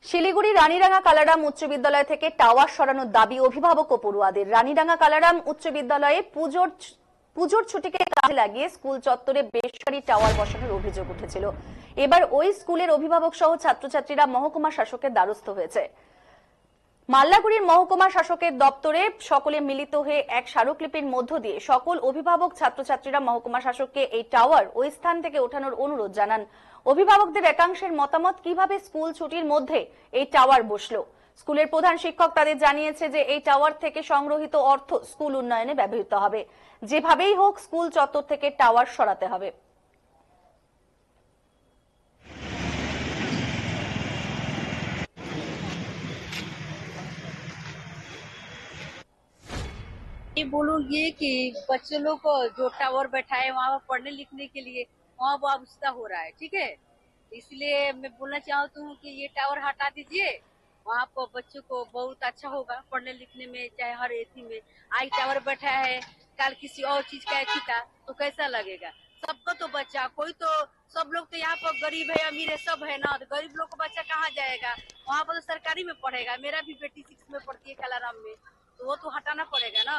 শিলিগুড়ি রানীডাঙ্গা কালারাম উচ্চ বিদ্যালয় থেকে টাওয়ার সরানোর দাবি অভিভাবক ও পড়ুয়াদের। রানীডাঙ্গা কালারাম উচ্চ বিদ্যালয়ে পুজোর ছুটিকে কাজে লাগিয়ে স্কুল চত্বরে বেসরকারি টাওয়ার বসানোর অভিযোগ উঠেছিল। এবার ওই স্কুলের অভিভাবক সহ ছাত্রছাত্রীরা মহকুমা শাসকের দ্বারস্থ হয়েছে। মাল্লাগুড়ির মহকুমা শাসকের দপ্তরে সকলে মিলিত হয়ে এক স্মারকলিপির মধ্য দিয়ে সকল অভিভাবক ছাত্রছাত্রীরা মহকুমা শাসককে এই টাওয়ার ওই স্থান থেকে ওঠানোর অনুরোধ জানান। অভিভাবকদের একাংশের মতামত, কিভাবে স্কুল ছুটির মধ্যে এই টাওয়ার বসলো। স্কুলের প্রধান শিক্ষক তাদের জানিয়েছে যে এই টাওয়ার থেকে সংগ্রহিত অর্থ স্কুল উন্নয়নে ব্যবহৃত হবে। যেভাবেই হোক স্কুল চত্বর থেকে টাওয়ার সরাতে হবে। ये बोलूंगी कि बच्चे लोग को जो टावर बैठा है वहाँ पर पढ़ने लिखने के लिए वहाँ वापसता हो रहा है, ठीक है। इसलिए मैं बोलना चाहती हूँ कि ये टावर हटा दीजिए। वहाँ पर बच्चों को बहुत अच्छा होगा पढ़ने लिखने में, चाहे हर एथी में। आज टावर बैठा है, कल किसी और चीज का एथी था तो कैसा लगेगा। सबका तो बच्चा, कोई तो सब लोग तो यहाँ पर गरीब है अमीर है सब है ना, तो गरीब लोग का बच्चा कहाँ जाएगा। वहाँ पर तो सरकारी में पढ़ेगा। मेरा भी बेटी 6 में पढ़ती है कलाराम में, तो वो तो हटाना पड़ेगा ना।